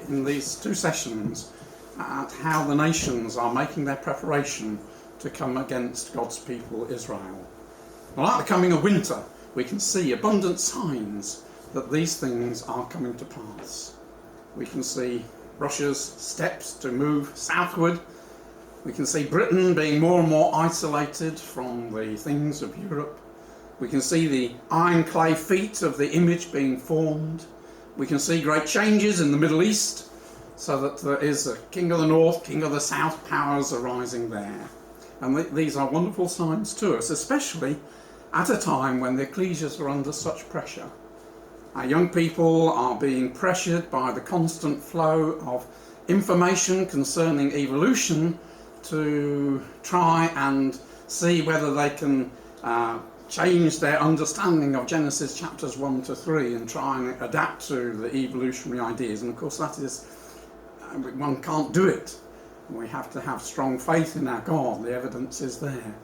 in these two sessions at how the nations are making their preparation to come against God's people Israel. Well, at the coming of winter, we can see abundant signs that these things are coming to pass. We can see Russia's steps to move southward. We can see Britain being more and more isolated from the things of Europe. We can see the iron clay feet of the image being formed. We can see great changes in the Middle East, so that there is a king of the north, king of the south powers arising there. And these are wonderful signs to us, especially at a time when the ecclesias are under such pressure. Our young people are being pressured by the constant flow of information concerning evolution to try and see whether they can change their understanding of Genesis chapters 1 to 3 and try and adapt to the evolutionary ideas. And of course that is, one can't do it. We have to have strong faith in our God. The evidence is there.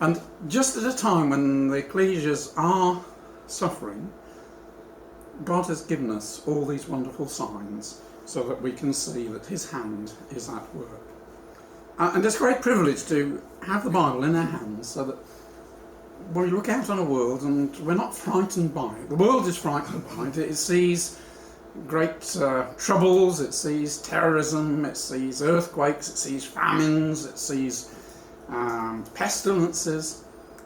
And just at a time when the ecclesias are suffering, God has given us all these wonderful signs so that we can see that his hand is at work. And it's a great privilege to have the Bible in our hands so that we look out on a world and we're not frightened by it. The world is frightened by it. It sees great troubles, it sees terrorism, it sees earthquakes, it sees famines, it sees pestilences.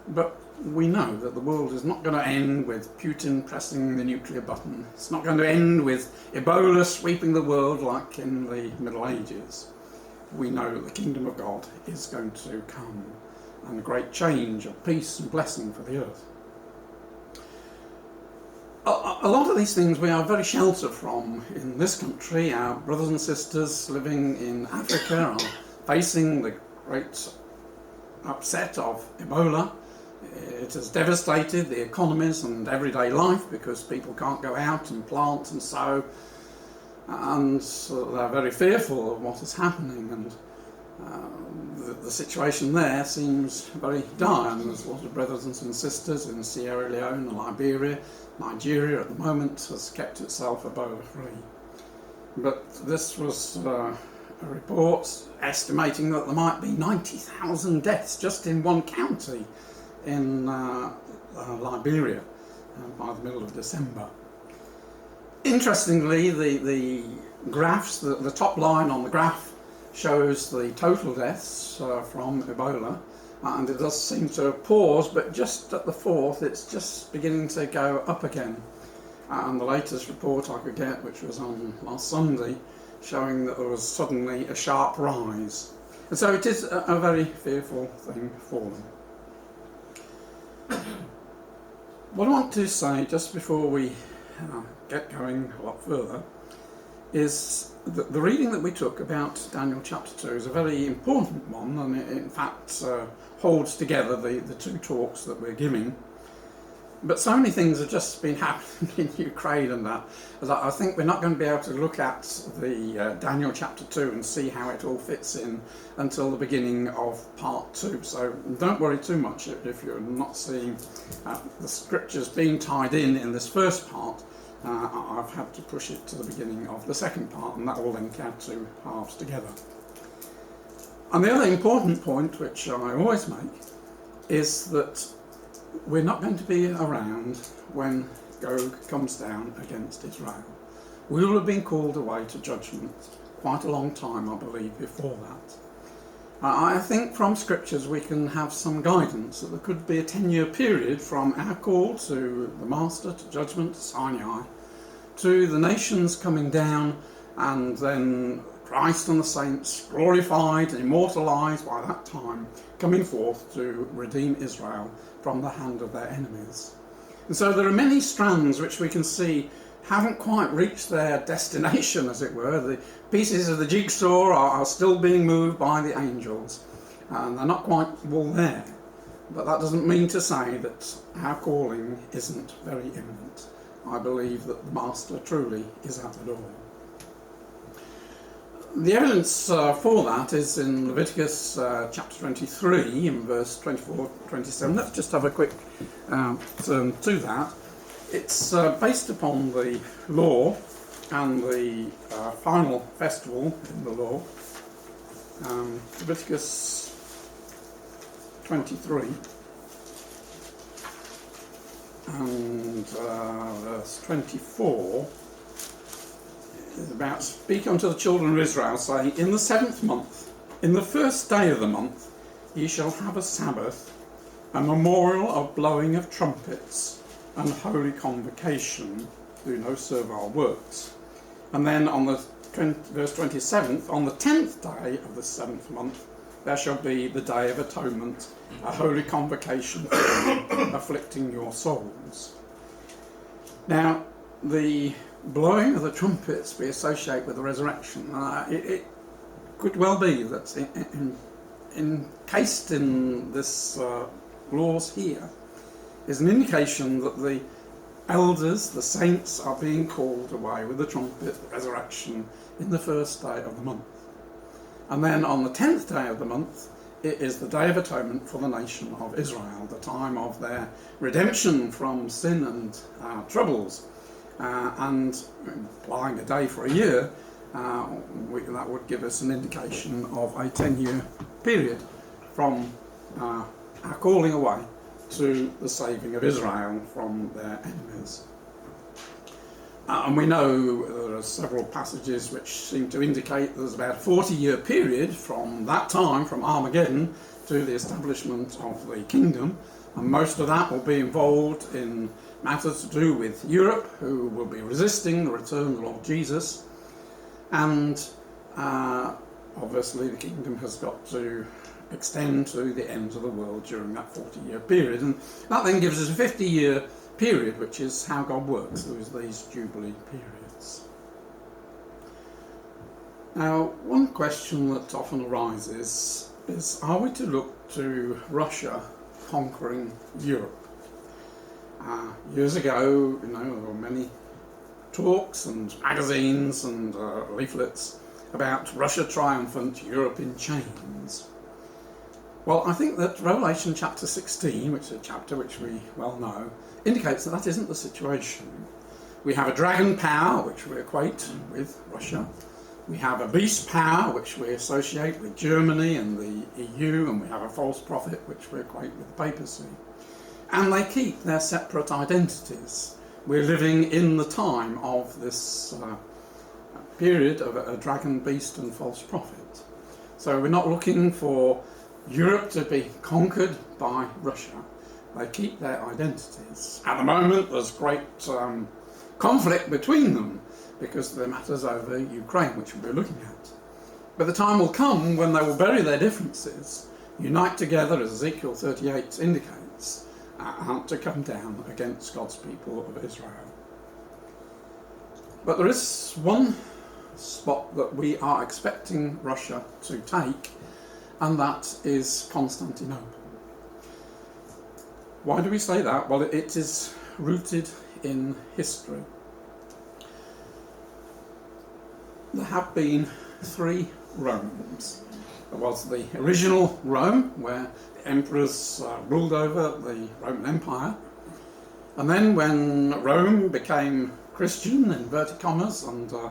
But we know that the world is not going to end with Putin pressing the nuclear button. It's not going to end with Ebola sweeping the world like in the Middle Ages. We know that the kingdom of God is going to come, and a great change of peace and blessing for the earth. A lot of these things we are very sheltered from in this country. Our brothers and sisters living in Africa are facing the great upset of Ebola. It has devastated the economies and everyday life because people can't go out and plant and sow, and they're very fearful of what is happening, and the situation there seems very dire. And there's a lot of brothers and sisters in Sierra Leone and Liberia. Nigeria at the moment has kept itself Ebola free. But this was a report estimating that there might be 90,000 deaths just in one county in Liberia by the middle of December. Interestingly, the graphs, the top line on the graph shows the total deaths from Ebola, and it does seem to have paused, but just at the fourth it's just beginning to go up again. And the latest report I could get, which was on last Sunday, showing that there was suddenly a sharp rise. And so it is a very fearful thing for them. What I want to say just before we get going a lot further is that the reading that we took about Daniel chapter 2 is a very important one, and it in fact holds together the two talks that we're giving. But so many things have just been happening in Ukraine and that I think we're not going to be able to look at the Daniel chapter 2 and see how it all fits in until the beginning of part 2. So don't worry too much if you're not seeing the scriptures being tied in this first part. I've had to push it to the beginning of the second part, and that will link our two halves together. And the other important point, which I always make, is that we're not going to be around when Gog comes down against Israel. We will have been called away to judgment quite a long time, I believe, before that. I think from scriptures we can have some guidance that there could be a 10-year period from our call to the Master, to judgment, to Sinai, to the nations coming down, and then Christ and the saints glorified and immortalised by that time, coming forth to redeem Israel from the hand of their enemies. And so there are many strands which we can see haven't quite reached their destination, as it were. The pieces of the jigsaw are still being moved by the angels, and they're not quite all there. But that doesn't mean to say that our calling isn't very imminent. I believe that the Master truly is at the door. The evidence for that is in Leviticus chapter 23 in verse 24-27. Let's just have a quick turn to that. It's based upon the law and the final festival in the law, Leviticus 23 and verse 24 is about, "Speak unto the children of Israel, saying, In the 7th month, in the 1st day of the month, ye shall have a Sabbath, a memorial of blowing of trumpets, and holy convocation. Do no servile works." And then on the verse 27th, "On the 10th day of the 7th month, there shall be the Day of Atonement, a holy convocation afflicting your souls." Now, the blowing of the trumpets be associated with the resurrection. It could well be that encased in this laws here is an indication that the elders, the saints, are being called away with the trumpet, the resurrection, in the 1st day of the month. And then on the 10th day of the month, it is the Day of Atonement for the nation of Israel, the time of their redemption from sin and troubles. And applying a day for a year, that would give us an indication of a 10-year period from our calling away to the saving of Israel from their enemies. And we know there are several passages which seem to indicate there's about a 40-year period from that time, from Armageddon, to the establishment of the kingdom. And most of that will be involved in matters to do with Europe, who will be resisting the return of the Lord Jesus. And obviously the kingdom has got to extend to the ends of the world during that 40-year period. And that then gives us a 50-year period, which is how God works through these Jubilee periods. Now, one question that often arises is, are we to look to Russia conquering Europe? Years ago, there were many talks and magazines and leaflets about Russia triumphant, Europe in chains. Well, I think that Revelation chapter 16, which is a chapter which we well know, indicates that that isn't the situation. We have a dragon power, which we equate with Russia. We have a beast power, which we associate with Germany and the EU, and we have a false prophet, which we equate with the papacy. And they keep their separate identities. We're living in the time of this period of a dragon, beast and false prophet. So we're not looking for Europe to be conquered by Russia. They keep their identities. At the moment there's great conflict between them because of the matters over Ukraine, which we'll be looking at. But the time will come when they will bury their differences, unite together, as Ezekiel 38 indicates, and to come down against God's people of Israel. But there is one spot that we are expecting Russia to take, and that is Constantinople. Why do we say that? Well, it is rooted in history. There have been 3 Romes. There was the original Rome, where the emperors ruled over the Roman Empire. And then when Rome became Christian, in inverted commas, under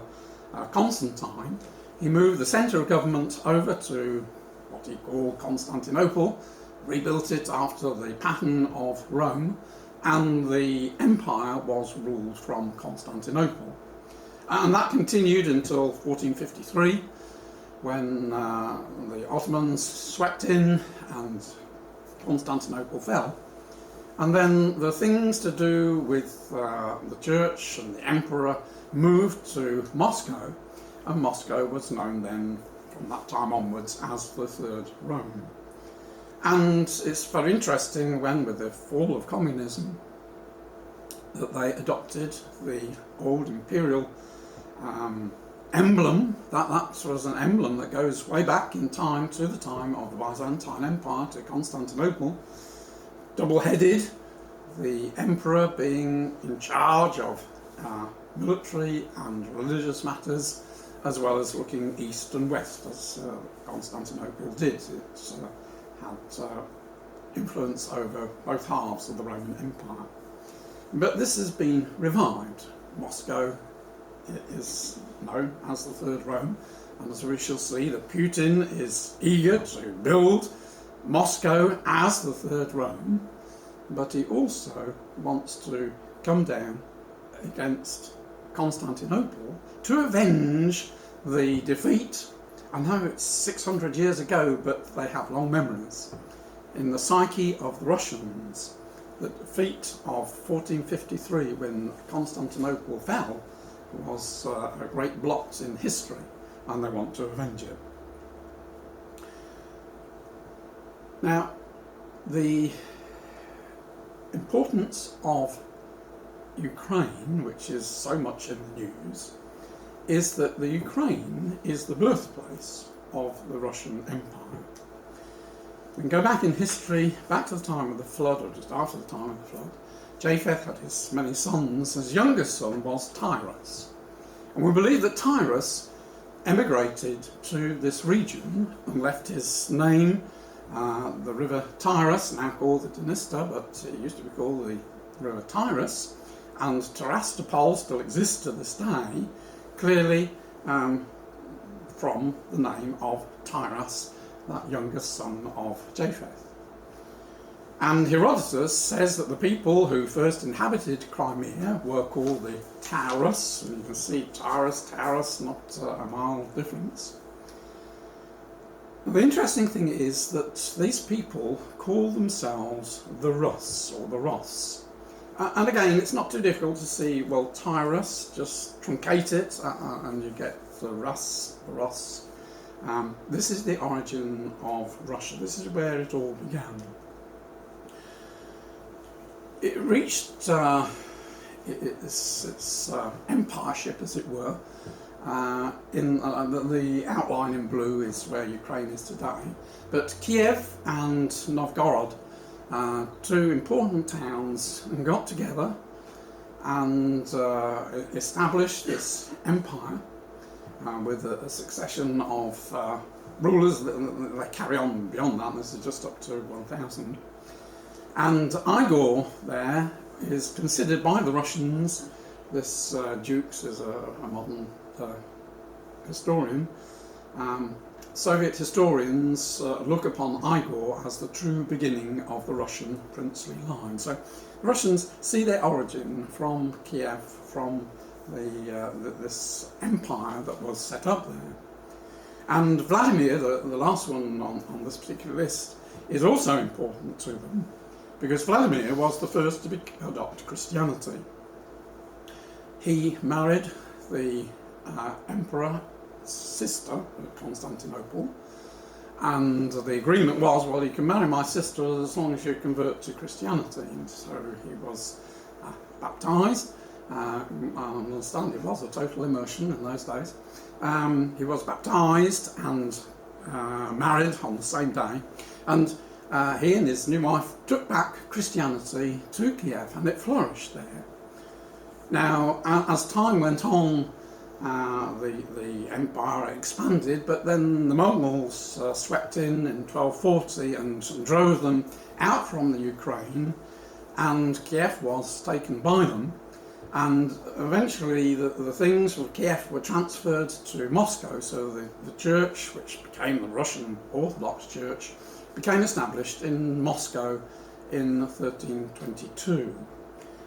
Constantine, he moved the centre of government over to what he called Constantinople, rebuilt it after the pattern of Rome, and the empire was ruled from Constantinople. And that continued until 1453, when the Ottomans swept in and Constantinople fell. And then the things to do with the church and the emperor moved to Moscow, and Moscow was known then from that time onwards as the Third Rome. And it's very interesting when, with the fall of communism, that they adopted the old imperial emblem. That was an emblem that goes way back in time to the time of the Byzantine Empire, to Constantinople, double-headed, the emperor being in charge of military and religious matters, as well as looking east and west, as Constantinople did. It had influence over both halves of the Roman Empire. But this has been revived. Moscow is known as the Third Rome, and as we shall see, that Putin is eager to build Moscow as the Third Rome, but he also wants to come down against Constantinople to avenge the defeat. I know it's 600 years ago, but they have long memories. In the psyche of the Russians, the defeat of 1453, when Constantinople fell, was a great blot in history, and they want to avenge it. Now, the importance of Ukraine, which is so much in the news, is that the Ukraine is the birthplace of the Russian Empire. We can go back in history, back to the time of the flood, or just after the time of the flood. Japheth had his many sons. His youngest son was Tyrus. And we believe that Tyrus emigrated to this region and left his name, the river Tirus, now called the Dniester, but it used to be called the river Tirus, and Terastopol still exists to this day, clearly from the name of Tyrus, that youngest son of Japheth. And Herodotus says that the people who first inhabited Crimea were called the Taurus, and you can see Taurus, not a mile difference. The interesting thing is that these people call themselves the Rus, or the Ross. And again, it's not too difficult to see, well, Tyrus, just truncate it, and you get the Rus, the Ross. This is the origin of Russia. This is where it all began. It reached its empireship, as it were. The outline in blue is where Ukraine is today. But Kiev and Novgorod, two important towns, got together and established this empire with a succession of rulers that carry on beyond that. This is just up to 1,000. And Igor there is considered by the Russians, this Dukes is a modern historian. Soviet historians look upon Igor as the true beginning of the Russian princely line. So the Russians see their origin from Kiev, from this empire that was set up there. And Vladimir, the last one on this particular list, is also important to them, because Vladimir was the first to adopt Christianity. He married the emperor's sister of Constantinople, and the agreement was, well, you can marry my sister as long as you convert to Christianity. And so he was baptised. I understand it was a total immersion in those days. He was baptised and married on the same day, and he and his new wife took back Christianity to Kiev, and it flourished there. Now, as time went on, the empire expanded, but then the Mongols swept in 1240 and drove them out from the Ukraine, and Kiev was taken by them. And eventually the things from Kiev were transferred to Moscow, so the church, which became the Russian Orthodox Church, became established in Moscow in 1322.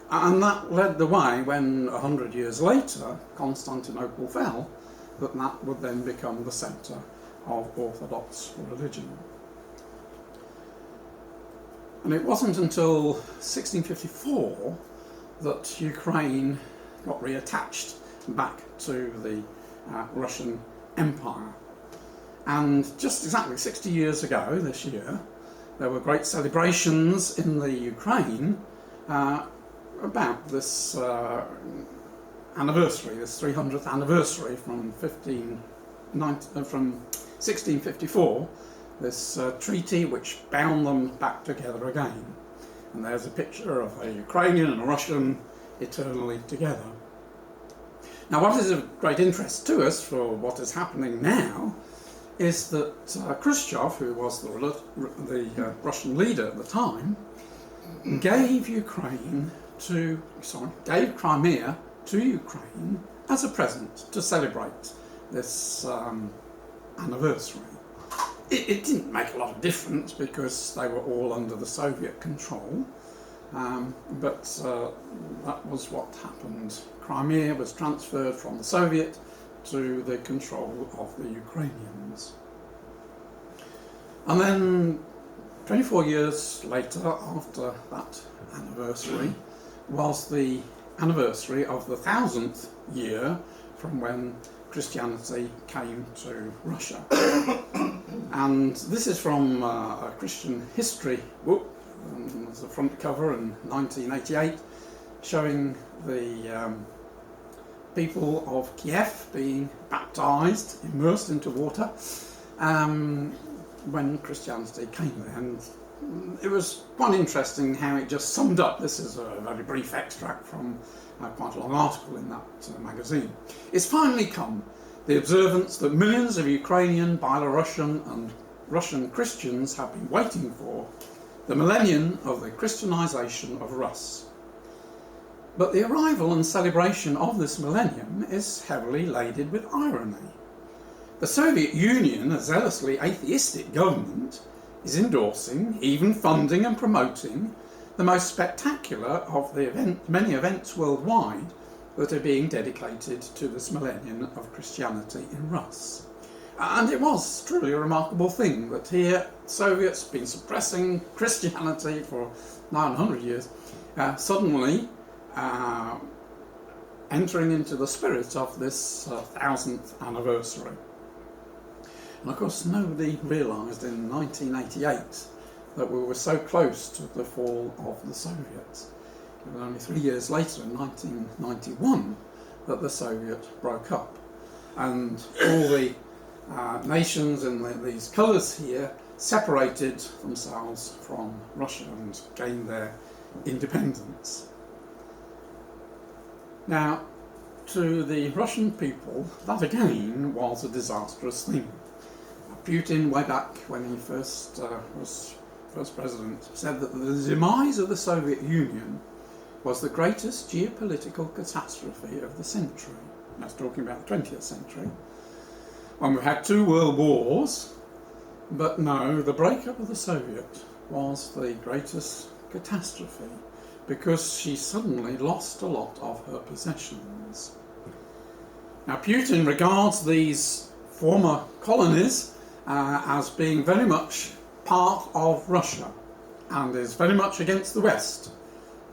And that led the way when, 100 years later, Constantinople fell, that would then become the centre of Orthodox religion. And it wasn't until 1654 that Ukraine got reattached back to the Russian Empire. And just exactly 60 years ago, this year, there were great celebrations in the Ukraine about this anniversary, this 300th anniversary from 1654, this treaty which bound them back together again. And there's a picture of a Ukrainian and a Russian eternally together. Now, what is of great interest to us for what is happening now is that Khrushchev, who was the Russian leader at the time, gave Crimea to Ukraine as a present to celebrate this anniversary. It didn't make a lot of difference because they were all under the Soviet control, but that was what happened. Crimea was transferred from the Soviet to the control of the Ukrainians. And then 24 years later, after that anniversary, was the anniversary of the 1000th year from when Christianity came to Russia. And this is from a Christian history book. There's a front cover in 1988 showing the people of Kiev being baptized, immersed into water, when Christianity came there. And it was quite interesting how it just summed up. This is a very brief extract from quite a long article in that magazine. It's finally come, the observance that millions of Ukrainian, Belarusian and Russian Christians have been waiting for, the millennium of the Christianization of Rus. But the arrival and celebration of this millennium is heavily laden with irony. The Soviet Union, a zealously atheistic government, is endorsing, even funding and promoting, the most spectacular of the many events worldwide that are being dedicated to this millennium of Christianity in Rus. And it was truly a remarkable thing that here Soviets have been suppressing Christianity for 900 years, suddenly entering into the spirit of this 1000th anniversary. And of course nobody realised in 1988 that we were so close to the fall of the Soviets. It was only 3 years later, in 1991, that the Soviet broke up. And all the nations in these colours here separated themselves from Russia and gained their independence. Now, to the Russian people, that again was a disastrous thing. Putin, way back when he first was first president, said that the demise of the Soviet Union was the greatest geopolitical catastrophe of the century. That's talking about the 20th century. And we've had 2 world wars, but no, the breakup of the Soviet was the greatest catastrophe because she suddenly lost a lot of her possessions. Now, Putin regards these former colonies as being very much part of Russia and is very much against the West,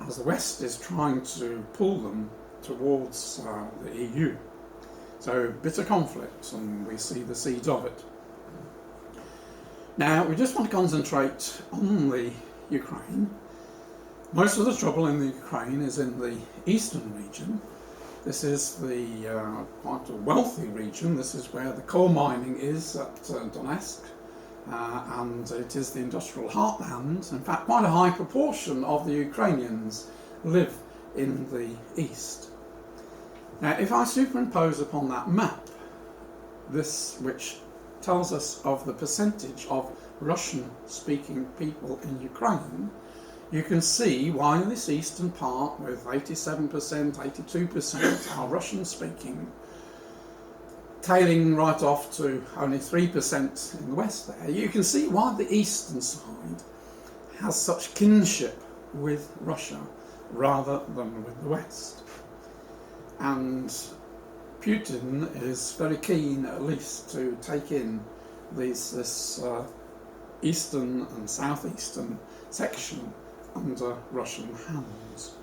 as the West is trying to pull them towards the EU. So bitter conflict, and we see the seeds of it. Now, we just want to concentrate on the Ukraine. Most of the trouble in the Ukraine is in the eastern region. This is the quite a wealthy region. This is where the coal mining is at Donetsk, and it is the industrial heartland. In fact, quite a high proportion of the Ukrainians live in the east. Now, if I superimpose upon that map this, which tells us of the percentage of Russian-speaking people in Ukraine, you can see why this eastern part, with 87%, 82% are Russian-speaking, tailing right off to only 3% in the west there. You can see why the eastern side has such kinship with Russia rather than with the west. And Putin is very keen, at least, to take in this eastern and southeastern section under Russian hands.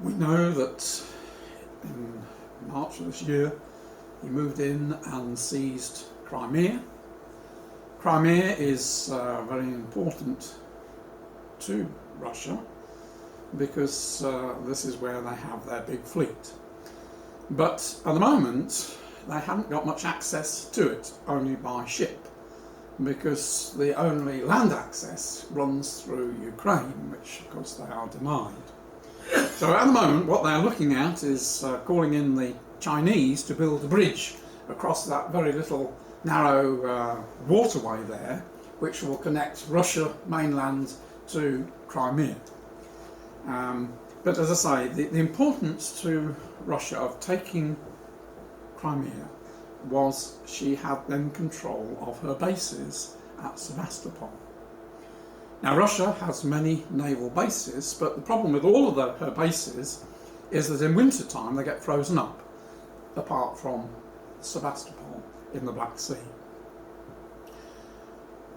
We know that in March of this year he moved in and seized Crimea. Crimea is very important to Russia because this is where they have their big fleet. But at the moment they haven't got much access to it, only by ship, because the only land access runs through Ukraine, which of course they are denied. So at the moment what they're looking at is calling in the Chinese to build a bridge across that very little narrow waterway there, which will connect Russia mainland to Crimea. But as I say, the importance to Russia of taking Crimea was she had then control of her bases at Sevastopol. Now Russia has many naval bases, but the problem with all of her bases is that in winter time they get frozen up, apart from Sevastopol in the Black Sea.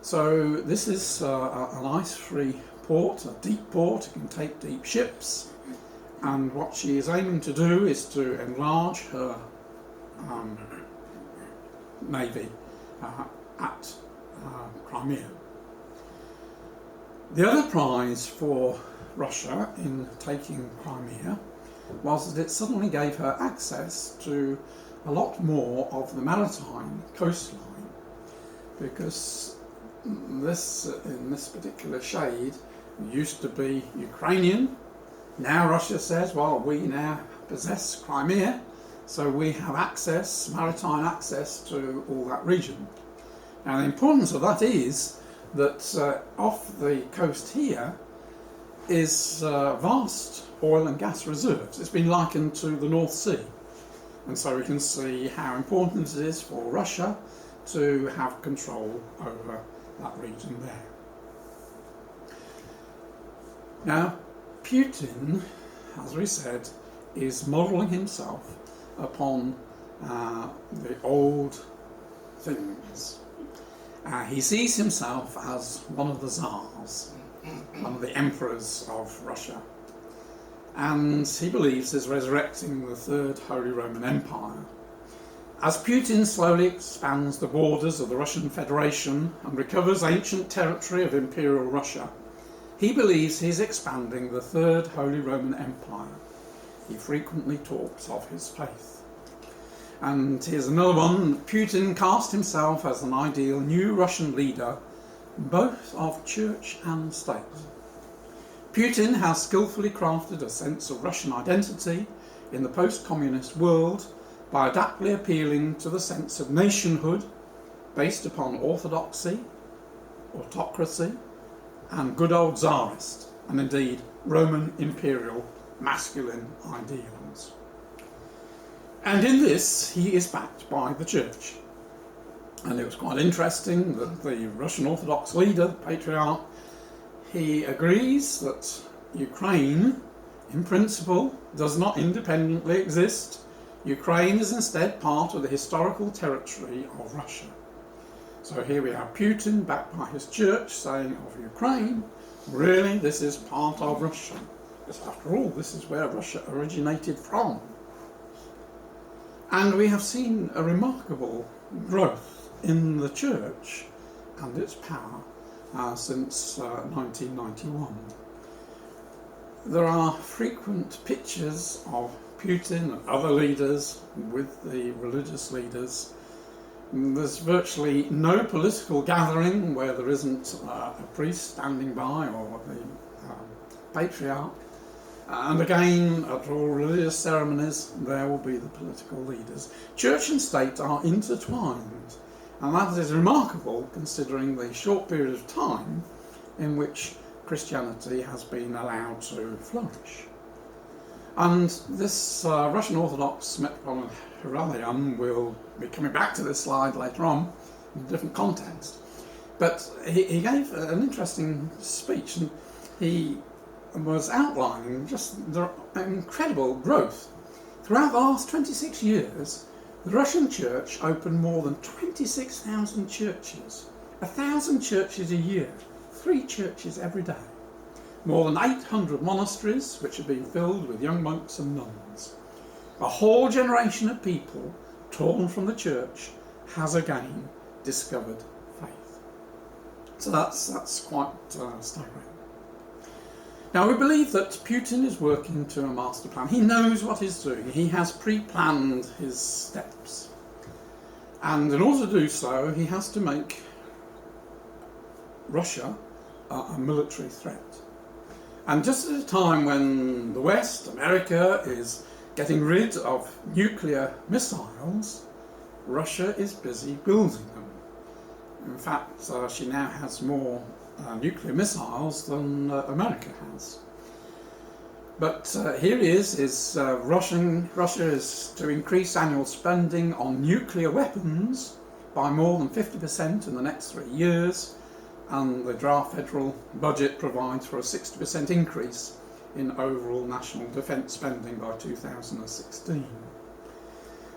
So this is an ice-free port, a deep port. It can take deep ships, and what she is aiming to do is to enlarge her navy at Crimea. The other prize for Russia in taking Crimea was that it suddenly gave her access to a lot more of the maritime coastline, because this, in this particular shade, used to be Ukrainian. Now Russia says, well, we now possess Crimea, so we have access, maritime access to all that region. Now the importance of that is that off the coast here is vast oil and gas reserves. It's been likened to the North Sea, and so we can see how important it is for Russia to have control over that region there. Now Putin, as we said, is modelling himself upon the old things. He sees himself as one of the Tsars, one of the emperors of Russia, and he believes is resurrecting the Third Holy Roman Empire. As Putin slowly expands the borders of the Russian Federation and recovers ancient territory of Imperial Russia, he believes he's expanding the Third Holy Roman Empire. He frequently talks of his faith. And here's another one. Putin cast himself as an ideal new Russian leader, both of church and state. Putin has skillfully crafted a sense of Russian identity in the post-communist world by adaptly appealing to the sense of nationhood based upon orthodoxy, autocracy, and good old Tsarist, and indeed Roman imperial masculine ideals. And in this he is backed by the church. And it was quite interesting that the Russian Orthodox leader, the Patriarch, he agrees that Ukraine, in principle, does not independently exist. Ukraine is instead part of the historical territory of Russia. So here we have Putin, backed by his church, saying of Ukraine, really, this is part of Russia. Because after all, this is where Russia originated from. And we have seen a remarkable growth in the church and its power since 1991. There are frequent pictures of Putin and other leaders with the religious leaders. There's virtually no political gathering where there isn't a priest standing by, or the patriarch. And again, at all religious ceremonies, there will be the political leaders. Church and state are intertwined, and that is remarkable considering the short period of time in which Christianity has been allowed to flourish. And this Russian Orthodox Metropolitan Heralium will be coming back to this slide later on in a different context. But he gave an interesting speech, and he was outlining just the incredible growth. Throughout the last 26 years, the Russian Church opened more than 26,000 churches, 1,000 churches a year, 3 churches every day. More than 800 monasteries, which have been filled with young monks and nuns. A whole generation of people torn from the church has again discovered faith. So that's quite staggering. Now we believe that Putin is working to a master plan. He knows what he's doing. He has pre-planned his steps. And in order to do so, he has to make Russia a military threat. And just at a time when the West, America, is getting rid of nuclear missiles, Russia is busy building them. In fact, she now has more nuclear missiles than America has. But here he is Russia is to increase annual spending on nuclear weapons by more than 50% in the next 3 years, and the draft federal budget provides for a 60% increase in overall national defence spending by 2016.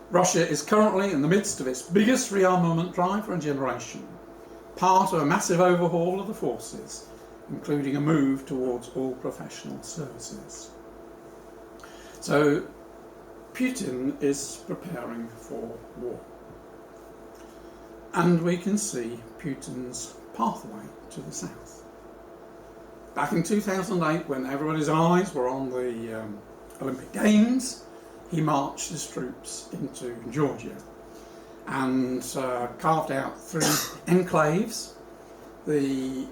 Russia is currently in the midst of its biggest rearmament drive for a generation, part of a massive overhaul of the forces, including a move towards all professional services. So Putin is preparing for war. And we can see Putin's pathway to the south. Back in 2008, when everybody's eyes were on the Olympic Games, he marched his troops into Georgia and carved out 3 enclaves. The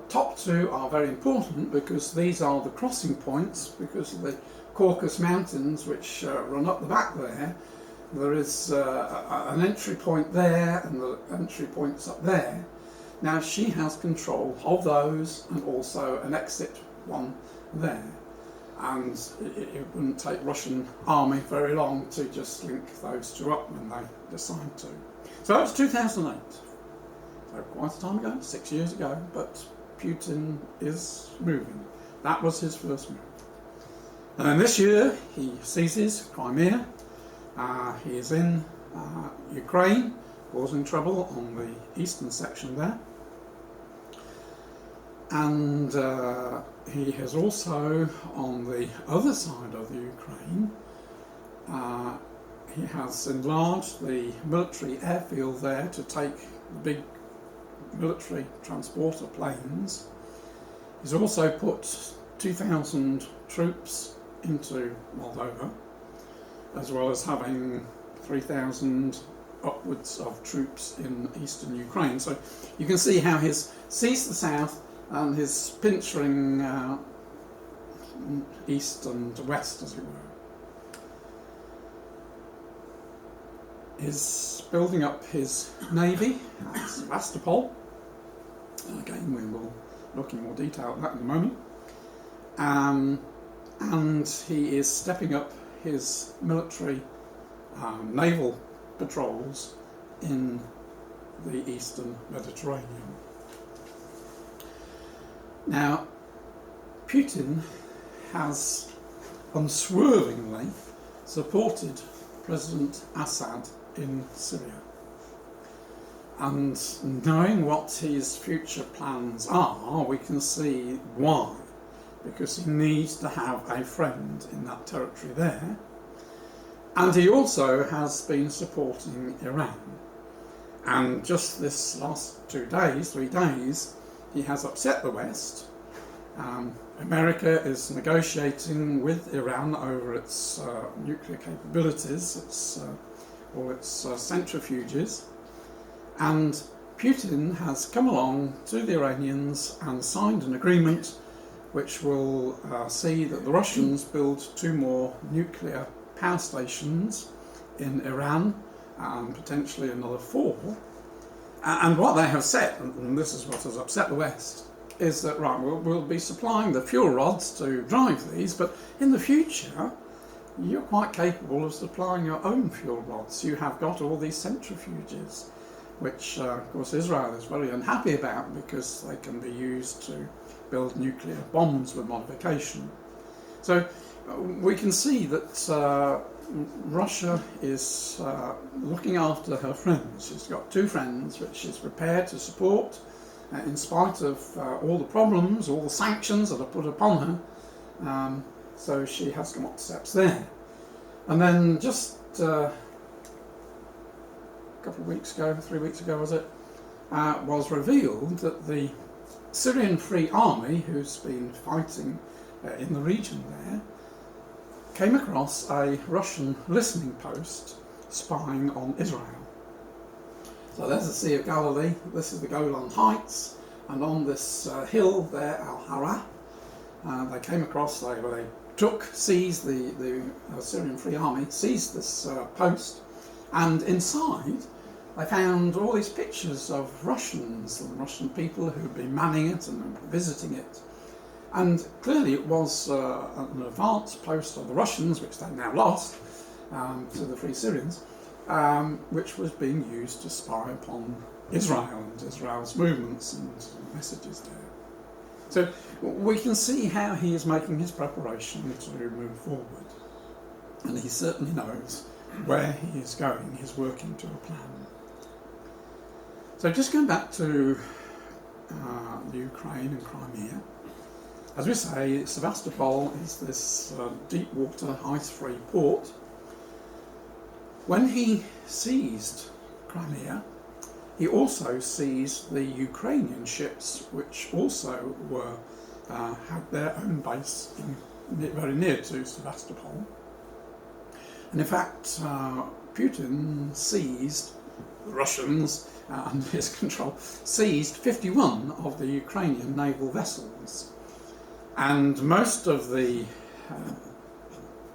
top 2 are very important because these are the crossing points, because of the Caucasus Mountains which run up the back there. There is an entry point there and the entry points up there. Now she has control of those and also an exit one there. And it wouldn't take Russian army very long to just link those 2 up when they decide to. So that was 2008. So quite a time ago, 6 years ago, but Putin is moving. That was his first move. And then this year he seizes Crimea. He is in Ukraine, causing trouble on the eastern section there. And he has also, on the other side of the Ukraine, he has enlarged the military airfield there to take the big military transporter planes. He's also put 2,000 troops into Moldova, as well as having 3,000 upwards of troops in eastern Ukraine. So you can see how he's seized the south and he's pinching east and west, as it were. He's building up his navy at Sevastopol. Again, we will look in more detail at that in a moment. And he is stepping up his military naval patrols in the eastern Mediterranean. Now, Putin has unswervingly supported President Assad in Syria. And knowing what his future plans are, we can see why. Because he needs to have a friend in that territory there. And he also has been supporting Iran. And just this last 3 days, he has upset the West. America is negotiating with Iran over its nuclear capabilities, all its centrifuges. And Putin has come along to the Iranians and signed an agreement which will see that the Russians build 2 more nuclear power stations in Iran, and potentially another 4. And what they have said, and this is what has upset the West, is that, right, we'll be supplying the fuel rods to drive these, but in the future, you're quite capable of supplying your own fuel rods. You have got all these centrifuges, which, of course, Israel is very unhappy about because they can be used to build nuclear bombs with modification. So we can see that Russia is looking after her friends. She's got 2 friends which she's prepared to support in spite of all the problems, all the sanctions that are put upon her. So she has come up steps there. And then just a couple of weeks ago, 3 weeks ago was it, was revealed that the Syrian Free Army, who's been fighting in the region there, came across a Russian listening post spying on Israel. So there's the Sea of Galilee, this is the Golan Heights, and on this hill there, Al-Hara, they came across, they seized the Syrian Free Army, seized this post, and inside they found all these pictures of Russians and Russian people who'd been manning it and visiting it. And clearly it was an advanced post of the Russians, which they've now lost to the Free Syrians, which was being used to spy upon Israel and Israel's movements and messages there. So we can see how he is making his preparation to move forward. And he certainly knows where he is going. He's working to a plan. So just going back to Ukraine and Crimea, as we say, Sevastopol is this deep water, ice-free port. When he seized Crimea, he also seized the Ukrainian ships, which also were had their own base very near to Sevastopol. And in fact, Putin seized, the Russians under his control, seized 51 of the Ukrainian naval vessels. And most of the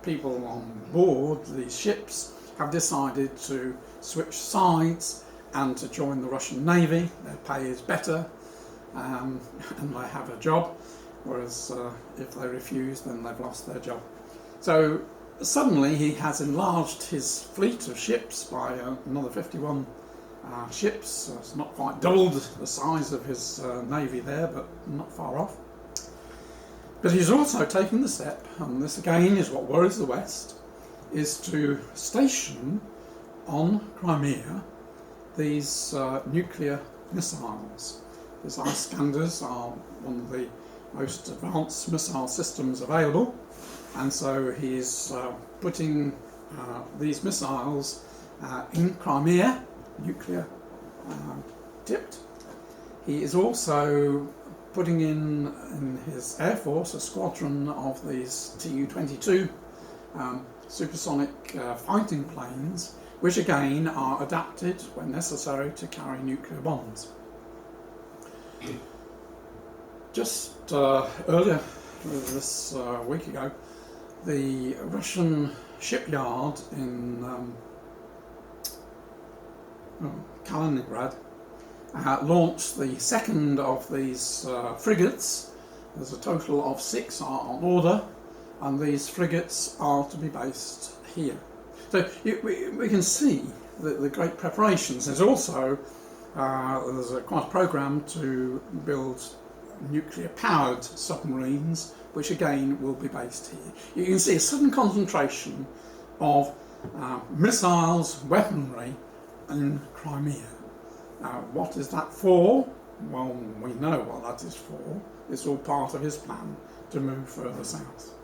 people on board these ships have decided to switch sides and to join the Russian Navy. Their pay is better and they have a job, whereas if they refuse, then they've lost their job. So suddenly he has enlarged his fleet of ships by another 51 ships. So it's not quite doubled the size of his navy there, but not far off. But he's also taken the step, and this again is what worries the West, is to station on Crimea these nuclear missiles. These Islanders are one of the most advanced missile systems available, and so he's putting these missiles in Crimea, nuclear tipped. He is also putting in his Air Force a squadron of these Tu-22 supersonic fighting planes, which again are adapted when necessary to carry nuclear bombs. Just earlier this week ago, the Russian shipyard in Kaliningrad launched the second of these frigates. There's a total of 6 are on order, and these frigates are to be based here. So we can see the great preparations. There's also quite a programme to build nuclear-powered submarines, which again will be based here. You can see a sudden concentration of missiles, weaponry in Crimea. Now, what is that for? Well, we know what that is for. It's all part of his plan to move further south.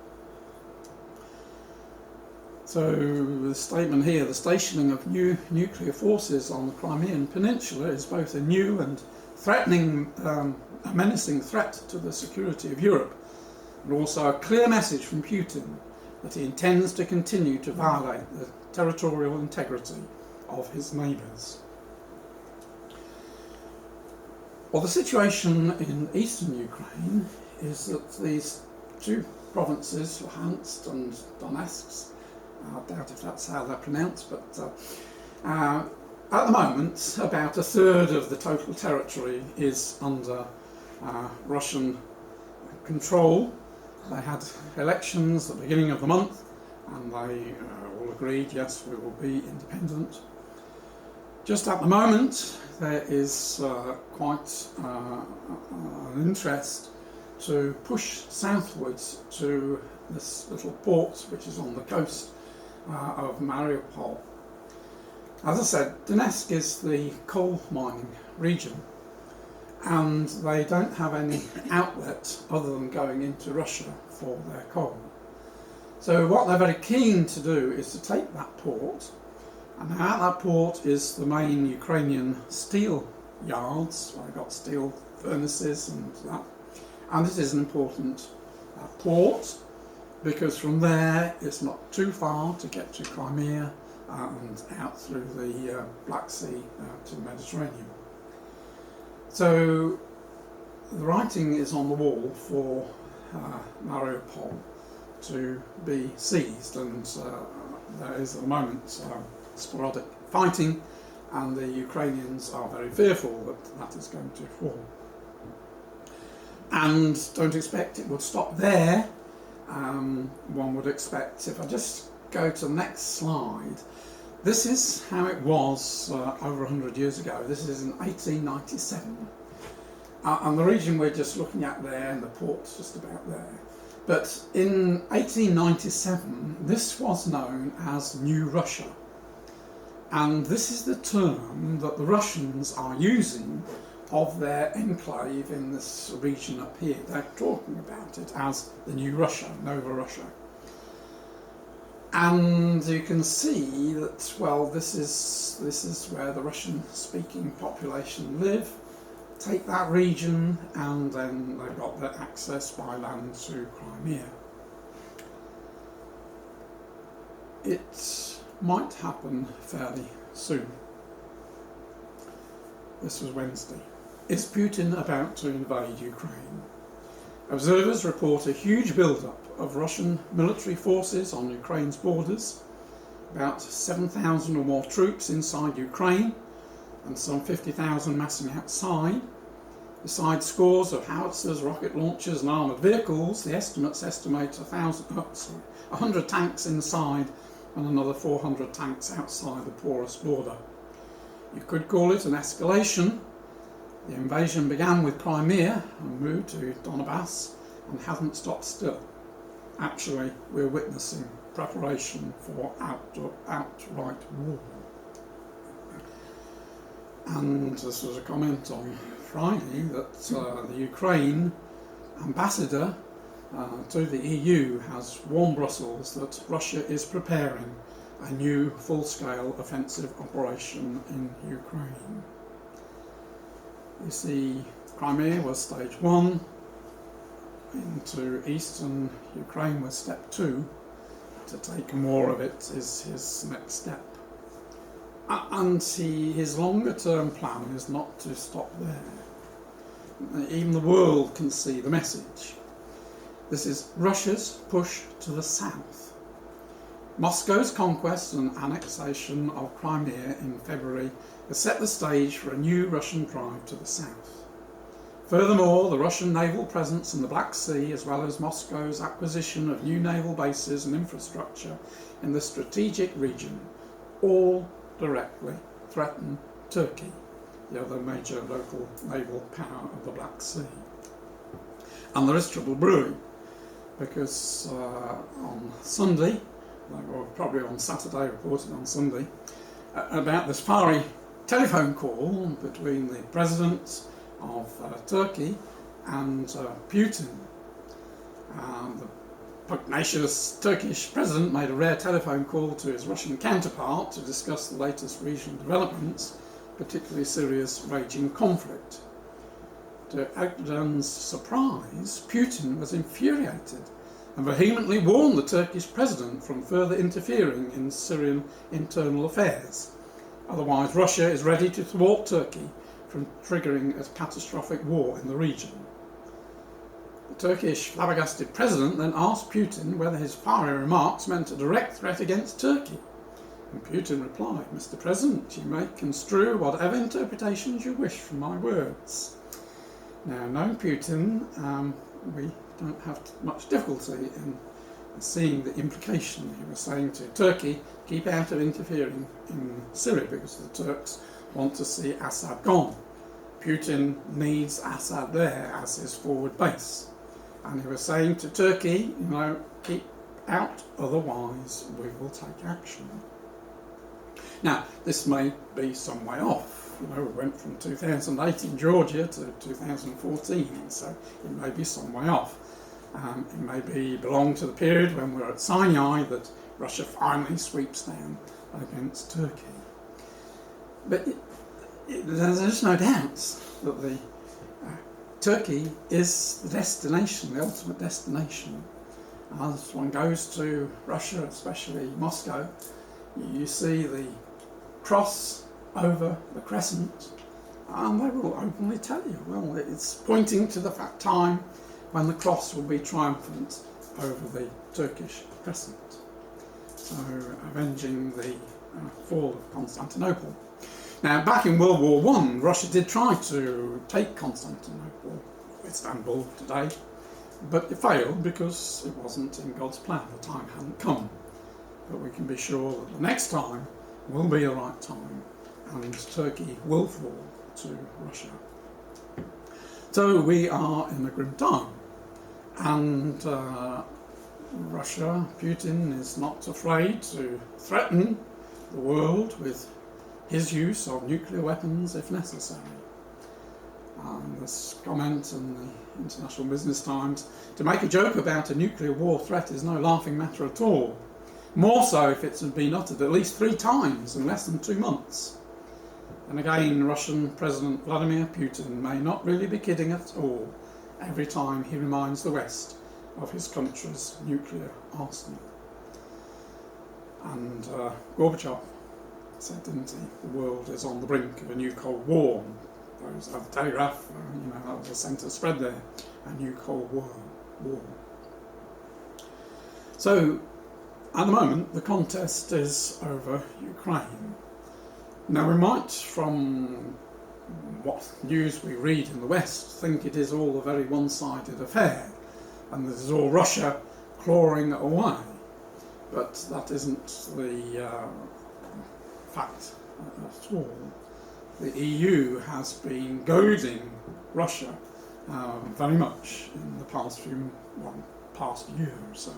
So the statement here, the stationing of new nuclear forces on the Crimean Peninsula is both a new and threatening, a menacing threat to the security of Europe, and also a clear message from Putin that he intends to continue to violate the territorial integrity of his neighbours. Well, the situation in eastern Ukraine is that these two provinces, Luhansk and Donetsk, I doubt if that's how they're pronounced, but at the moment about a third of the total territory is under Russian control. They had elections at the beginning of the month, and they all agreed, yes, we will be independent. Just at the moment, there is quite an interest to push southwards to this little port which is on the coast of Mariupol. As I said, Donetsk is the coal mining region, and they don't have any outlet other than going into Russia for their coal. So what they're very keen to do is to take that port, and at that port is the main Ukrainian steel yards, where they've got steel furnaces and that. And this is an important port, because from there it's not too far to get to Crimea and out through the Black Sea to the Mediterranean. So the writing is on the wall for Mariupol to be seized, and there is at the moment sporadic fighting, and the Ukrainians are very fearful that that is going to fall. And don't expect it would stop there. One would expect, if I just go to the next slide, this is how it was over 100 years ago. This is in 1897. And the region we're just looking at there, and the port's just about there. But in 1897, this was known as New Russia. And this is the term that the Russians are using of their enclave in this region up here. They're talking about it as the New Russia, Nova Russia. And you can see that, well, this is where the Russian-speaking population live. Take that region, and then they've got their access by land to Crimea. It might happen fairly soon. This was Wednesday. Is Putin about to invade Ukraine? Observers report a huge build-up of Russian military forces on Ukraine's borders, about 7,000 or more troops inside Ukraine, and some 50,000 massing outside. Besides scores of howitzers, rocket launchers and armoured vehicles, the estimates estimate 100 tanks inside and another 400 tanks outside the porous border. You could call it an escalation. The invasion began with Crimea and moved to Donbass and hasn't stopped still. Actually, we're witnessing preparation for outright war. And this was a comment on Friday that the Ukraine ambassador to the EU has warned Brussels that Russia is preparing a new full-scale offensive operation in Ukraine. You see, Crimea was stage 1, into eastern Ukraine was step 2. To take more of it is his next step. And his longer-term plan is not to stop there. Even the world can see the message. This is Russia's push to the south. Moscow's conquest and annexation of Crimea in February has set the stage for a new Russian drive to the south. Furthermore, the Russian naval presence in the Black Sea, as well as Moscow's acquisition of new naval bases and infrastructure in the strategic region, all directly threaten Turkey, the other major local naval power of the Black Sea. And there is trouble brewing, because on Sunday, or probably on Saturday, reported on Sunday, about this fiery telephone call between the president of Turkey and Putin. The pugnacious Turkish president made a rare telephone call to his Russian counterpart to discuss the latest regional developments, particularly Syria's raging conflict. To Erdogan's surprise, Putin was infuriated and vehemently warned the Turkish president from further interfering in Syrian internal affairs. Otherwise, Russia is ready to thwart Turkey from triggering a catastrophic war in the region. The Turkish flabbergasted president then asked Putin whether his fiery remarks meant a direct threat against Turkey. And Putin replied, "Mr. President, you may construe whatever interpretations you wish from my words." Now, knowing Putin, we don't have much difficulty in seeing the implication. He was saying to Turkey, keep out of interfering in Syria because the Turks want to see Assad gone. Putin needs Assad there as his forward base. And he was saying to Turkey, keep out, otherwise we will take action. Now, this may be some way off. We went from 2008 in Georgia to 2014, so it may be some way off. It may belong to the period when we're at Sinai that Russia finally sweeps down against Turkey. But there's no doubt that Turkey is the destination, the ultimate destination. As one goes to Russia, especially Moscow, you see the cross over the crescent, and they will openly tell you, well, it's pointing to the time when the cross will be triumphant over the Turkish crescent. So, avenging the fall of Constantinople. Now, back in World War I, Russia did try to take Constantinople Istanbul today, but it failed because it wasn't in God's plan. The time hadn't come. But we can be sure that the next time will be the right time, and Turkey will fall to Russia. So we are in a grim time, and Russia, Putin, is not afraid to threaten the world with his use of nuclear weapons if necessary. This comment in the International Business Times: to make a joke about a nuclear war threat is no laughing matter at all. More so if it's been uttered at least 3 times in less than 2 months. And again, Russian President Vladimir Putin may not really be kidding at all every time he reminds the West of his country's nuclear arsenal. And Gorbachev said, didn't he, the world is on the brink of a new Cold War. Those at the Telegraph, that was a centre spread there, a new Cold War. So, at the moment, the contest is over Ukraine. Now, we might, from what news we read in the West, think it is all a very one-sided affair, and this is all Russia clawing away. But that isn't the fact at all. The EU has been goading Russia very much in the past year or so.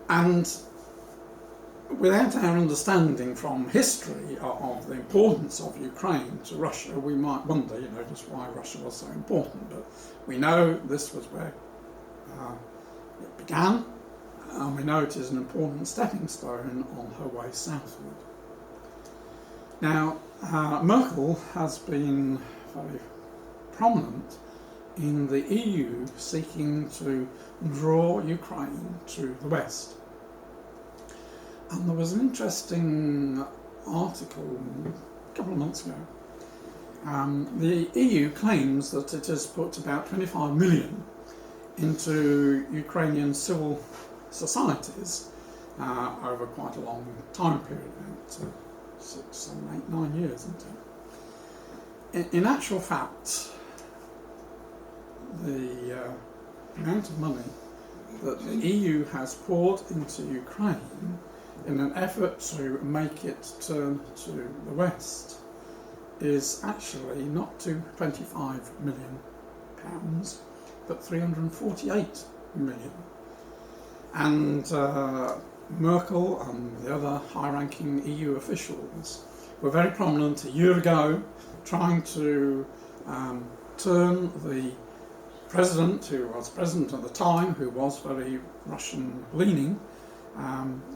And without our understanding from history of the importance of Ukraine to Russia, we might wonder, just why Russia was so important. But we know this was where it began, and we know it is an important stepping stone on her way southward. Now, Merkel has been very prominent in the EU seeking to draw Ukraine to the West. And there was an interesting article a couple of months ago. The EU claims that it has put about 25 million into Ukrainian civil societies over quite a long time period, about 6, 7, 8, 9 years, isn't it? In actual fact, the amount of money that the EU has poured into Ukraine in an effort to make it turn to the West is actually not to £25 million, but 348 million. And Merkel and the other high-ranking EU officials were very prominent a year ago, trying to turn the president, who was president at the time, who was very Russian-leaning,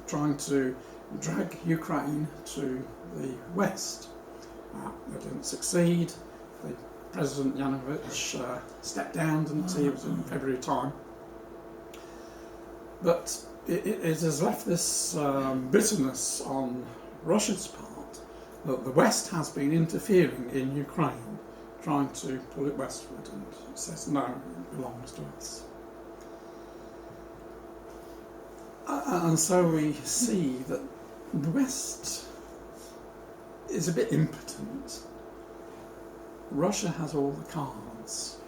trying to drag Ukraine to the West. They didn't succeed. The President Yanukovych stepped down, didn't he? It was in February time. But it has left this bitterness on Russia's part that the West has been interfering in Ukraine, trying to pull it westward, and it says no, it belongs to us. And so we see that the West is a bit impotent. Russia has all the cards.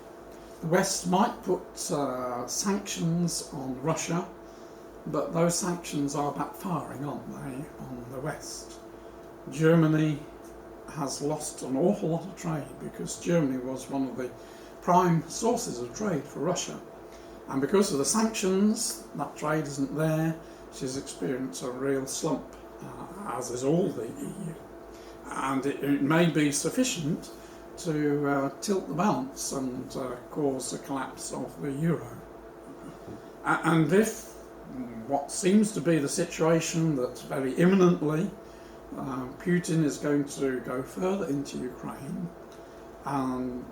The West might put sanctions on Russia, but those sanctions are backfiring, aren't they, on the West? Germany has lost an awful lot of trade because Germany was one of the prime sources of trade for Russia. And because of the sanctions, that trade isn't there. She's experienced a real slump, as is all the EU. And it may be sufficient to tilt the balance and cause a collapse of the euro. And if what seems to be the situation that very imminently Putin is going to go further into Ukraine, and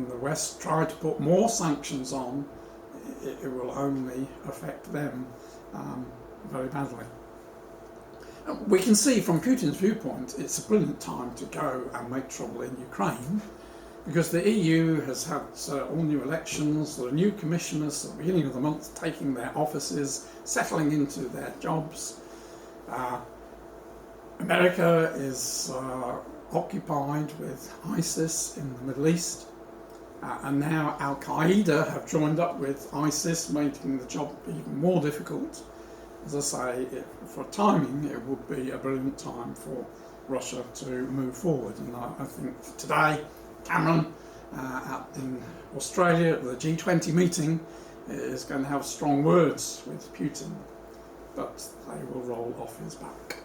the West try to put more sanctions on, it will only affect them very badly. We can see from Putin's viewpoint it's a brilliant time to go and make trouble in Ukraine, because the EU has had all new elections, there are new commissioners at the beginning of the month taking their offices, settling into their jobs. America is occupied with ISIS in the Middle East, And now Al-Qaeda have joined up with ISIS, making the job even more difficult. As I say, for timing, it would be a brilliant time for Russia to move forward. And I think today, Cameron in Australia at the G20 meeting is going to have strong words with Putin, but they will roll off his back.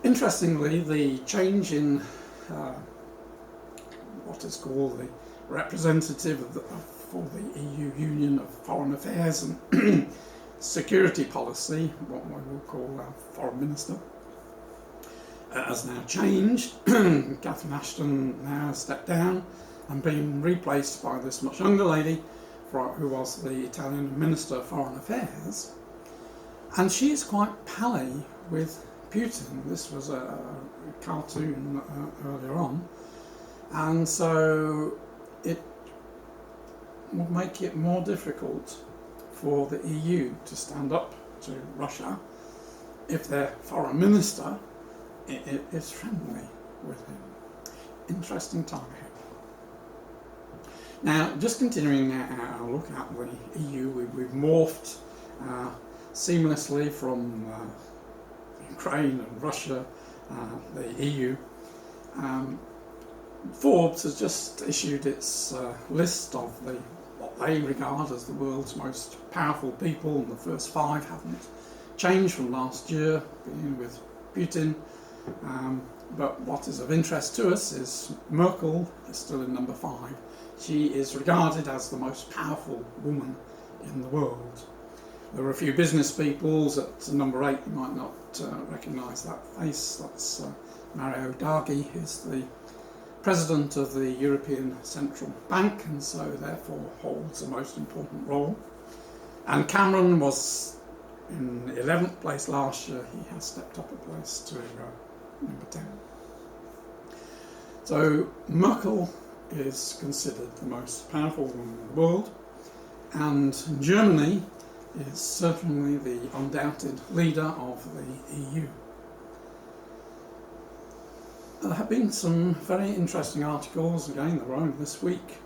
Interestingly, the change in what is called the representative for the EU Union of Foreign Affairs and Security Policy, what we will call our Foreign Minister, has now changed. Catherine Ashton now has stepped down and been replaced by this much younger lady who was the Italian Minister of Foreign Affairs. And she is quite pally with Putin. This was a cartoon earlier on. And so it would make it more difficult for the EU to stand up to Russia if their foreign minister is friendly with him. Interesting time ahead. Now, just continuing our look at the EU, we've morphed seamlessly from Ukraine and Russia, the EU. Forbes has just issued its list of what they regard as the world's most powerful people, and the first 5 haven't changed from last year, beginning with Putin. But what is of interest to us is Merkel is still in number 5. She is regarded as the most powerful woman in the world. There are a few business peoples at number 8. You might not recognise that face. That's Mario Draghi, who's the President of the European Central Bank, and so therefore holds the most important role. And Cameron was in 11th place last year. He has stepped up a place to number 10. So Merkel is considered the most powerful woman in the world, and Germany is certainly the undoubted leader of the EU. There have been some very interesting articles, again that were only this week,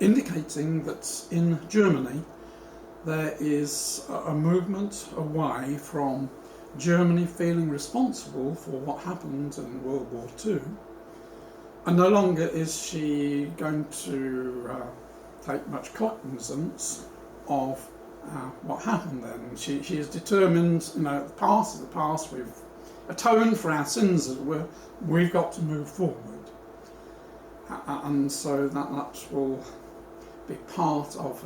indicating that in Germany there is a movement away from Germany feeling responsible for what happened in World War II, and no longer is she going to take much cognizance of what happened then. She is determined, the past is the past, we've atoned for our sins, as it were, we've got to move forward. And so that will be part of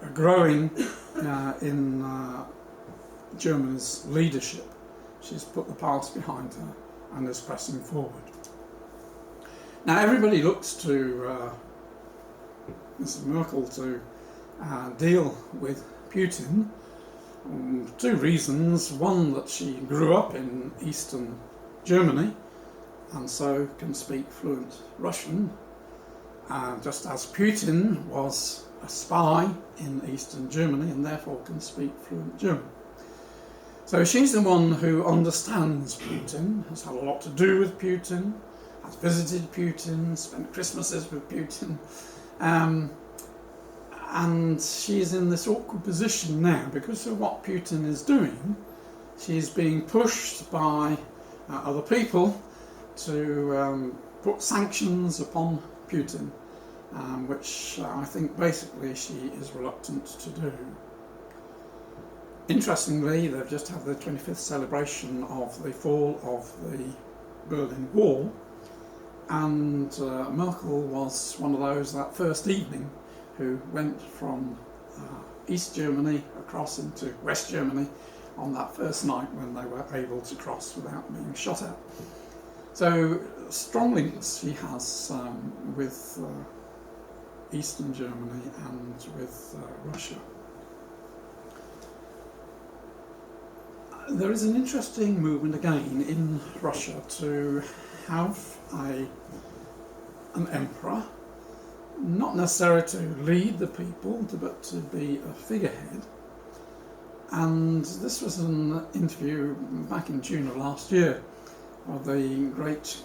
a growing in Germany's leadership. She's put the past behind her and is pressing forward. Now everybody looks to Mrs. Merkel to deal with Putin. 2 reasons. One, that she grew up in Eastern Germany and so can speak fluent Russian, just as Putin was a spy in Eastern Germany and therefore can speak fluent German. So she's the one who understands Putin, has had a lot to do with Putin, has visited Putin, spent Christmases with Putin, and she's in this awkward position now because of what Putin is doing. She's being pushed by other people to put sanctions upon Putin, which I think basically she is reluctant to do. Interestingly, they've just had the 25th celebration of the fall of the Berlin Wall, and Merkel was one of those that first evening who went from East Germany across into West Germany on that first night when they were able to cross without being shot at. So strong links she has with Eastern Germany and with Russia. There is an interesting movement again in Russia to have an emperor, not necessarily to lead the people, but to be a figurehead. And this was an interview back in June of last year of the great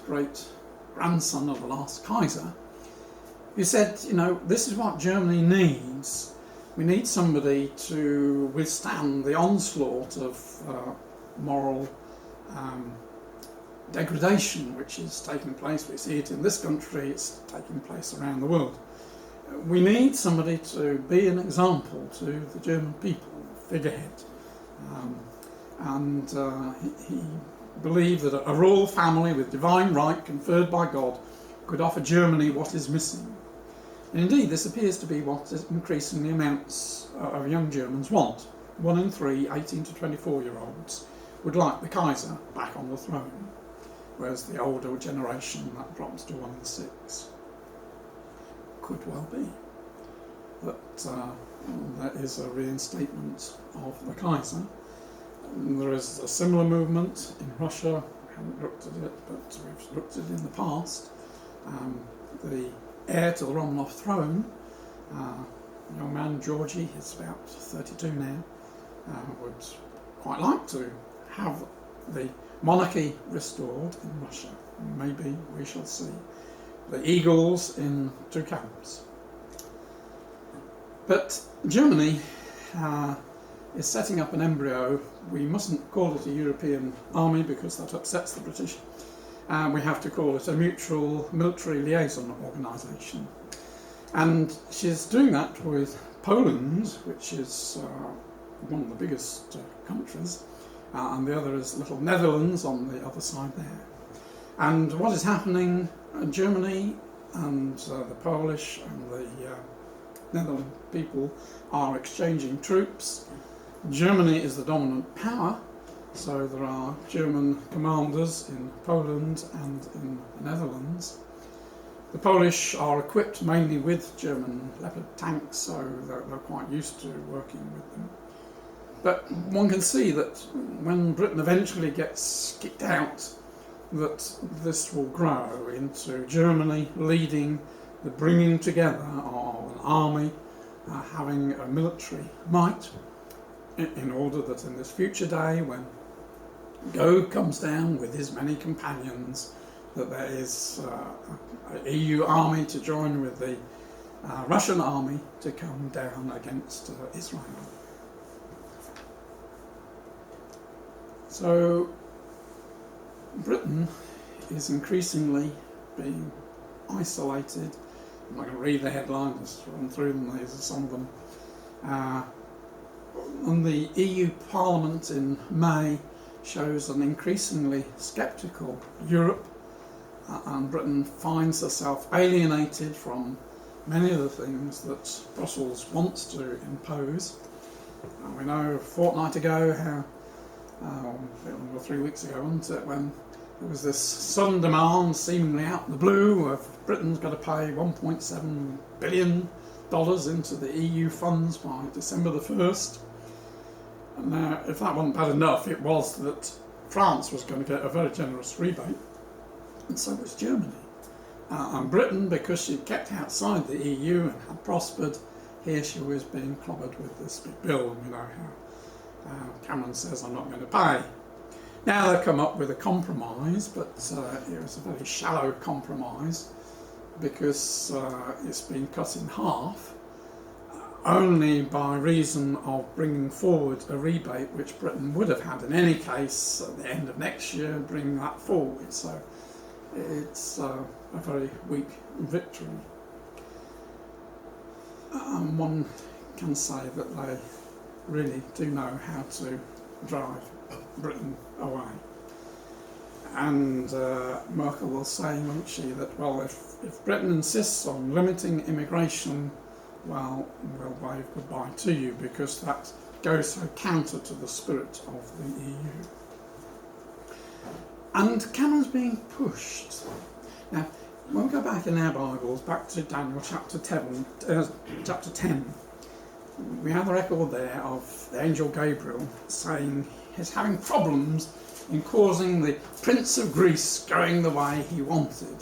grandson of the last Kaiser, who said, you know, this is what Germany needs. We need somebody to withstand the onslaught of moral degradation which is taking place. We see it in this country, it's taking place around the world. We need somebody to be an example to the German people, figurehead. He believed that a royal family with divine right conferred by God could offer Germany what is missing. And indeed, this appears to be what increasingly amounts of young Germans want. 1 in 3 18 to 24-year-olds would like the Kaiser back on the throne, whereas the older generation, that drops to 1 in 6. Could well be that there is a reinstatement of the Kaiser. There is a similar movement in Russia. We haven't looked at it, but we've looked at it in the past. The heir to the Romanov throne, young man Georgi, he's about 32 now, would quite like to have the monarchy restored in Russia. Maybe we shall see the eagles in 2 camps. But Germany is setting up an embryo. We mustn't call it a European army because that upsets the British. We have to call it a mutual military liaison organisation. And she's doing that with Poland, which is one of the biggest countries, and the other is little Netherlands on the other side there. And what is happening, Germany and the Polish and the Netherlands people are exchanging troops. Germany is the dominant power, so there are German commanders in Poland and in the Netherlands. The Polish are equipped mainly with German Leopard tanks, so they're quite used to working with them. But one can see that when Britain eventually gets kicked out, that this will grow into Germany leading the bringing together of an army, having a military might, in order that in this future day, when Gog comes down with his many companions, that there is an EU army to join with the Russian army to come down against Israel. So Britain is increasingly being isolated. I'm not going to read the headlines, just run through them, these are some of them. And the EU Parliament in May shows an increasingly sceptical Europe, and Britain finds herself alienated from many of the things that Brussels wants to impose. And we know a fortnight ago how, 3 weeks ago, wasn't it, when there was this sudden demand, seemingly out of the blue, of Britain's got to pay $1.7 billion into the EU funds by December the 1st. And now, if that wasn't bad enough, it was that France was going to get a very generous rebate, and so was Germany. And Britain, because she kept outside the EU and had prospered, here she was being clobbered with this big bill. And we know how Cameron says, I'm not going to pay. Now they've come up with a compromise, but it was a very shallow compromise because it's been cut in half, only by reason of bringing forward a rebate which Britain would have had in any case at the end of next year, bringing that forward. So it's a very weak victory. One can say that they really do know how to drive Britain away. And Merkel was saying, won't she, that, well, if Britain insists on limiting immigration, well, we'll wave goodbye to you, because that goes so counter to the spirit of the EU. And Cameron's being pushed. Now, when we go back in our Bibles, back to Daniel chapter 10, we have the record there of the angel Gabriel saying he's having problems in causing the Prince of Greece going the way he wanted.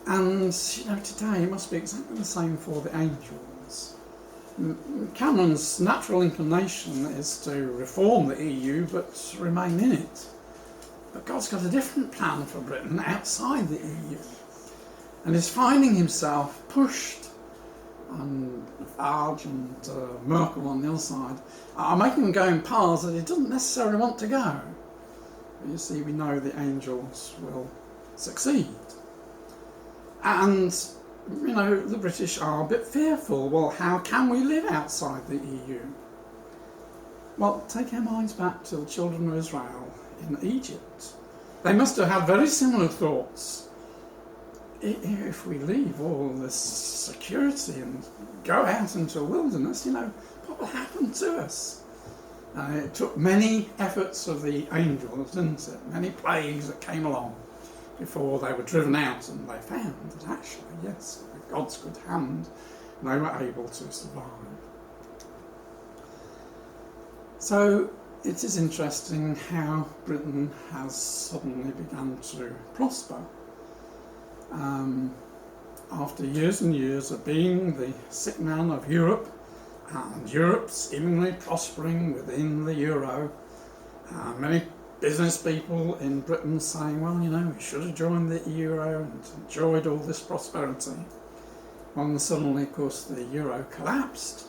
And, today it must be exactly the same for the angels. Cameron's natural inclination is to reform the EU, but remain in it. But God's got a different plan for Britain outside the EU. And is finding himself pushed, and Farage and Merkel on the other side are making him go in paths that he doesn't necessarily want to go. But you see, we know the angels will succeed. And, you know, the British are a bit fearful. Well, how can we live outside the EU? Well, take our minds back to the children of Israel in Egypt. They must have had very similar thoughts. If we leave all this security and go out into the wilderness, you know, what will happen to us? It took many efforts of the angels, didn't it? Many plagues that came along before they were driven out, and they found that actually, yes, with God's good hand, they were able to survive. So it is interesting how Britain has suddenly begun to prosper. After years and years of being the sick man of Europe, and Europe seemingly prospering within the euro, many business people in Britain saying, well, you know, we should have joined the euro and enjoyed all this prosperity. When suddenly, of course, the euro collapsed,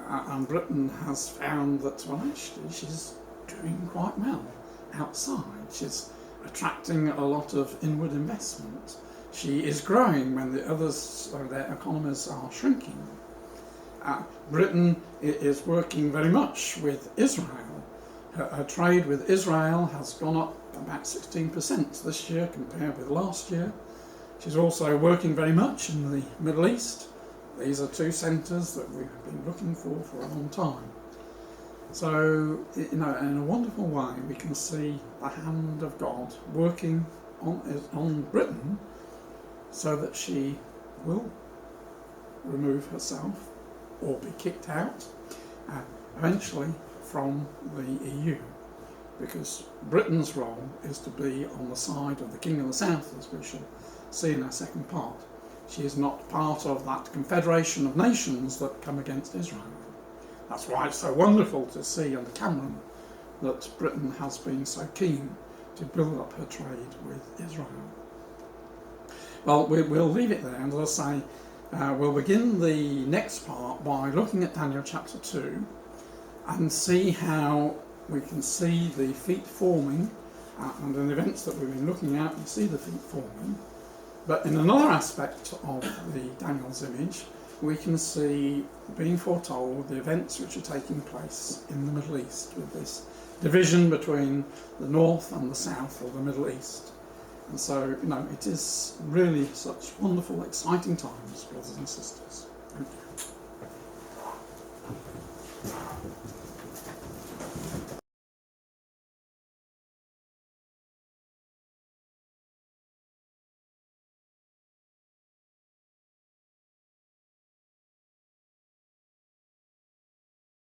and Britain has found that, well, actually, she's doing quite well outside. She's attracting a lot of inward investment. She is growing when the others, or their economies, are shrinking. Britain is working very much with Israel. Her trade with Israel has gone up about 16% this year compared with last year. She's also working very much in the Middle East. These are two centres that we've been looking for a long time. So, you know, in a wonderful way, we can see the hand of God working on Britain, so that she will remove herself or be kicked out eventually from the EU, because Britain's role is to be on the side of the King of the South, as we shall see in our second part. She is not part of that confederation of nations that come against Israel. That's why it's so wonderful to see under Cameron that Britain has been so keen to build up her trade with Israel. Well, we'll leave it there, and as I say, we'll begin the next part by looking at Daniel chapter 2 and see how we can see the feet forming, and in the events that we've been looking at, we see the feet forming. But in another aspect of the Daniel's image, we can see being foretold the events which are taking place in the Middle East, with this division between the north and the south of the Middle East. And so, you know, it is really such wonderful, exciting times, brothers and sisters. Thank you.